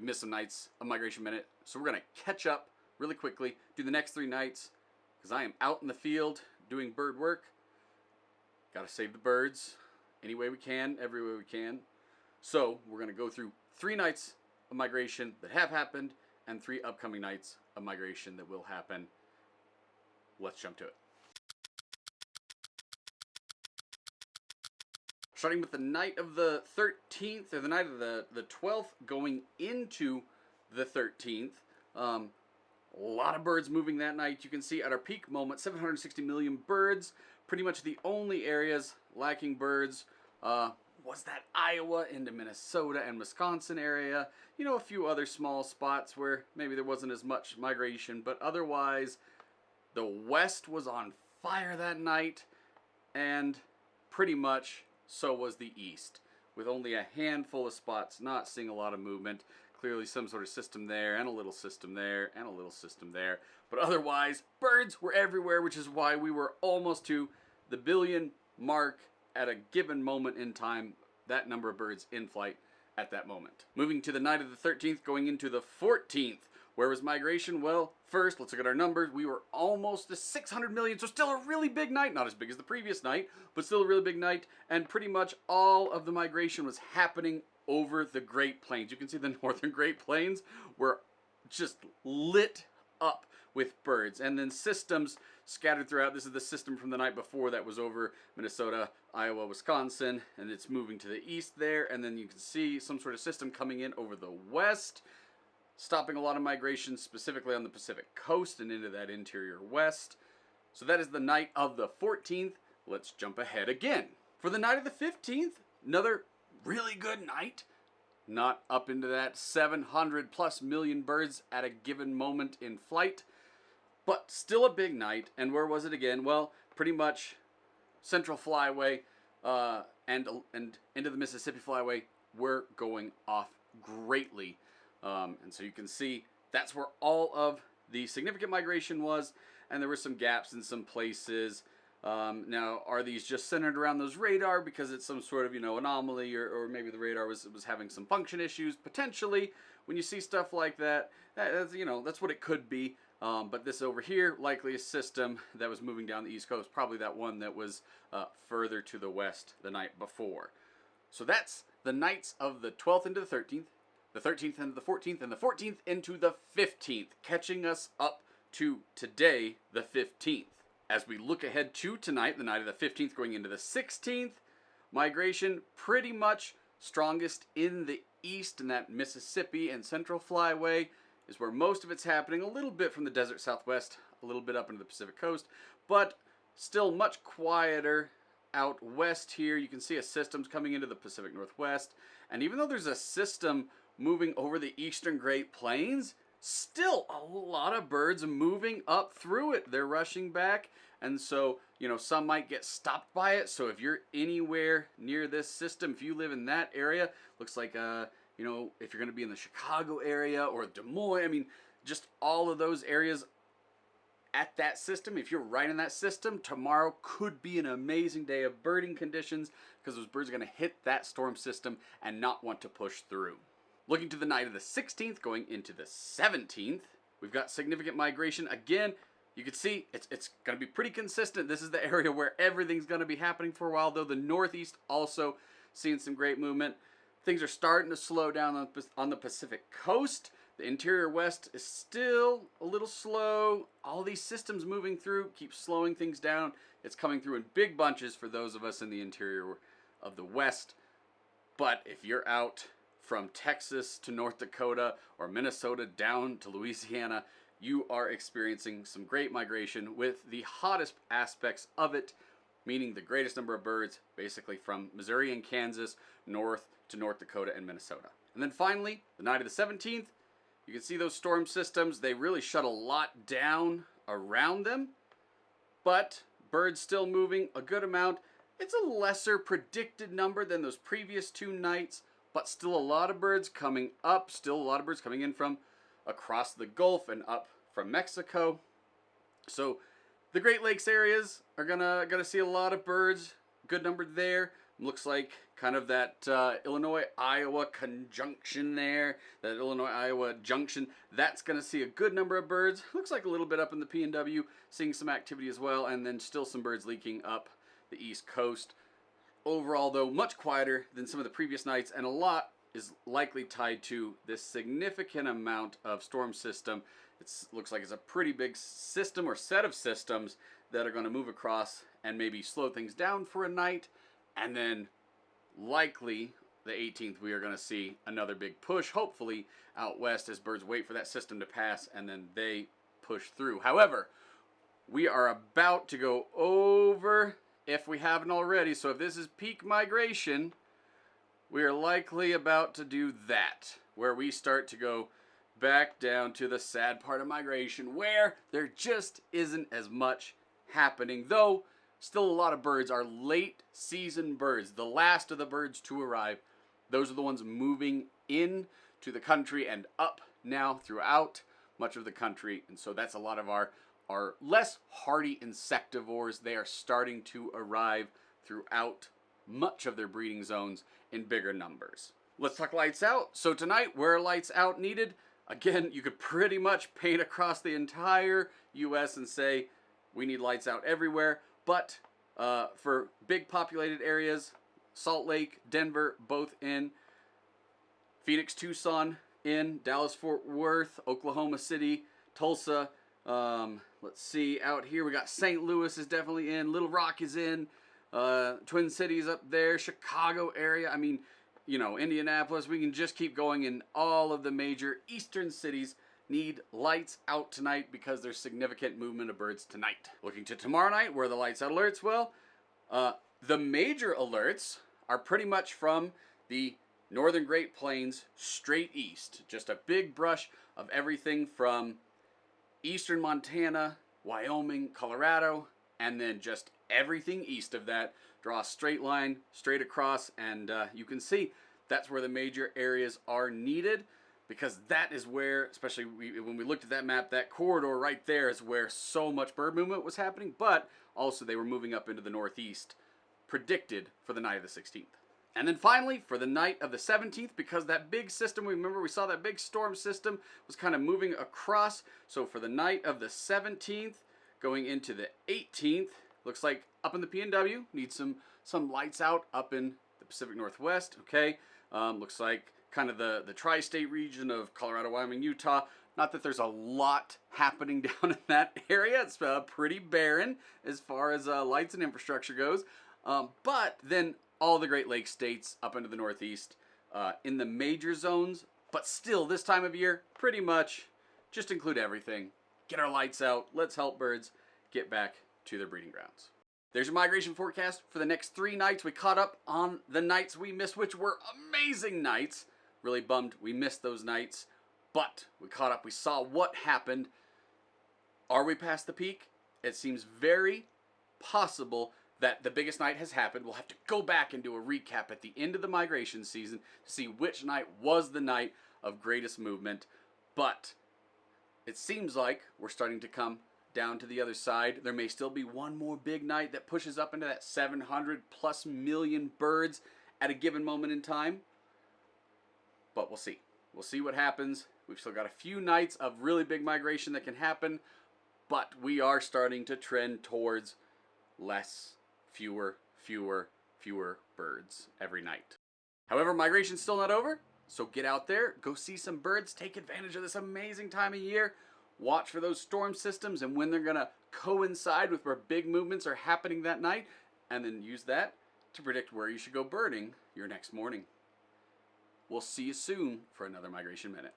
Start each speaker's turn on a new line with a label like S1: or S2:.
S1: We've missed some nights of Migration Minute, so we're going to catch up really quickly, do the next 3 nights, because I am out in the field doing bird work. Got to save the birds any way we can, every way we can. So we're going to go through 3 nights of migration that have happened and 3 upcoming nights of migration that will happen. Let's jump to it. Starting with the night of the 13th, or the night of the 12th, going into the 13th. A lot of birds moving that night. You can see at our peak moment, 760 million birds. Pretty much the only areas lacking birds was that Iowa into Minnesota and Wisconsin area. You know, a few other small spots where maybe there wasn't as much migration, but otherwise the West was on fire that night, and pretty much so was the East, with only a handful of spots not seeing a lot of movement. Clearly some sort of system there, and a little system there, and a little system there. But otherwise, birds were everywhere, which is why we were almost to the billion mark at a given moment in time, that number of birds in flight at that moment. Moving to the night of the 13th, going into the 14th. Where was migration? Well, first, let's look at our numbers. We were almost to 600 million, so still a really big night. Not as big as the previous night, but still a really big night. And pretty much all of the migration was happening over the Great Plains. You can see the northern Great Plains were just lit up with birds. And then systems scattered throughout. This is the system from the night before that was over Minnesota, Iowa, Wisconsin, and it's moving to the east there. And then you can see some sort of system coming in over the west, stopping a lot of migration, specifically on the Pacific coast and into that interior west. So that is the night of the 14th. Let's jump ahead again. For the night of the 15th, another really good night. Not up into that 700 plus million birds at a given moment in flight, but still a big night. And where was it again? Well, pretty much Central Flyway and into the Mississippi Flyway were going off greatly. And so you can see that's where all of the significant migration was, and there were some gaps in some places. Now, are these just centered around those radar because it's some sort of, anomaly, or maybe the radar was having some function issues? Potentially, when you see stuff like that, that's what it could be. But this over here, likely a system that was moving down the East Coast, probably that one that was further to the west the night before. So that's the nights of the 12th into the 13th. The 13th into the 14th, and the 14th into the 15th, catching us up to today, the 15th. As we look ahead to tonight, the night of the 15th going into the 16th, migration pretty much strongest in the east, in that Mississippi and Central Flyway is where most of it's happening, a little bit from the desert southwest, a little bit up into the Pacific coast, but still much quieter out west here. You can see a system's coming into the Pacific Northwest, and even though there's a system moving over the eastern Great Plains, still a lot of birds moving up through it. They're rushing back, and so, some might get stopped by it. So if you're anywhere near this system, if you live in that area, looks like, if you're going to be in the Chicago area or Des Moines, just all of those areas at that system, if you're right in that system, tomorrow could be an amazing day of birding conditions, because those birds are going to hit that storm system and not want to push through. Looking to the night of the 16th, going into the 17th, we've got significant migration. Again, you can see it's going to be pretty consistent. This is the area where everything's going to be happening for a while, though the Northeast also seeing some great movement. Things are starting to slow down on the Pacific coast. The interior west is still a little slow. All these systems moving through keep slowing things down. It's coming through in big bunches for those of us in the interior of the west. But if you're out from Texas to North Dakota or Minnesota down to Louisiana, you are experiencing some great migration, with the hottest aspects of it, meaning the greatest number of birds, basically from Missouri and Kansas north to North Dakota and Minnesota. And then finally, the night of the 17th, you can see those storm systems. They really shut a lot down around them, but birds still moving a good amount. It's a lesser predicted number than those previous 2 nights, but still a lot of birds coming up, still a lot of birds coming in from across the Gulf and up from Mexico. So the Great Lakes areas are gonna see a lot of birds, good number there. Looks like kind of that Illinois-Iowa conjunction there, that Illinois-Iowa junction. That's going to see a good number of birds. Looks like a little bit up in the PNW, seeing some activity as well, and then still some birds leaking up the East Coast. Overall, though, much quieter than some of the previous nights, and a lot is likely tied to this significant amount of storm system. It looks like it's a pretty big system or set of systems that are going to move across and maybe slow things down for a night. And then likely the 18th we are going to see another big push, hopefully out west, as birds wait for that system to pass and then they push through. However, we are about to go over, if we haven't already, so if this is peak migration, we are likely about to do that, where we start to go back down to the sad part of migration, where there just isn't as much happening, though still a lot of birds are late season birds, the last of the birds to arrive. Those are the ones moving in to the country and up now throughout much of the country, and so that's a lot of our less hardy insectivores. They are starting to arrive throughout much of their breeding zones in bigger numbers. Let's talk lights out. So tonight, where are lights out needed? Again, you could pretty much paint across the entire U.S. and say we need lights out everywhere. But for big populated areas, Salt Lake, Denver, both in. Phoenix, Tucson in. Dallas-Fort Worth, Oklahoma City, Tulsa. Let's see, out here we got St. Louis is definitely in. Little Rock is in. Twin Cities up there. Chicago area. I mean, you know, Indianapolis. We can just keep going in all of the major eastern cities. Need lights out tonight because there's significant movement of birds tonight. Looking to tomorrow night, where are the lights out alerts? Well, the major alerts are pretty much from the northern Great Plains straight east. Just a big brush of everything from eastern Montana, Wyoming, Colorado, and then just everything east of that. Draw a straight line straight across, and you can see that's where the major areas are needed. Because that is where, especially when we looked at that map, that corridor right there is where so much bird movement was happening, but also they were moving up into the northeast, predicted for the night of the 16th. And then finally, for the night of the 17th, because that big system, remember we saw that big storm system was kind of moving across, so for the night of the 17th, going into the 18th, looks like up in the PNW, need some lights out up in the Pacific Northwest, okay? Looks like kind of the tri-state region of Colorado, Wyoming, Utah. Not that there's a lot happening down in that area. It's pretty barren as far as lights and infrastructure goes. But then all the Great Lakes states up into the northeast in the major zones. But still, this time of year, pretty much just include everything. Get our lights out. Let's help birds get back to their breeding grounds. There's your migration forecast for the next 3 nights. We caught up on the nights we missed, which were amazing nights. Really bummed we missed those nights, but we caught up. We saw what happened. Are we past the peak? It seems very possible that the biggest night has happened. We'll have to go back and do a recap at the end of the migration season to see which night was the night of greatest movement, but it seems like we're starting to come down to the other side. There may still be one more big night that pushes up into that 700 plus million birds at a given moment in time. But we'll see. We'll see what happens. We've still got a few nights of really big migration that can happen, but we are starting to trend towards fewer birds every night. However, migration's still not over, so get out there, go see some birds, take advantage of this amazing time of year, watch for those storm systems and when they're going to coincide with where big movements are happening that night, and then use that to predict where you should go birding your next morning. We'll see you soon for another Migration Minute.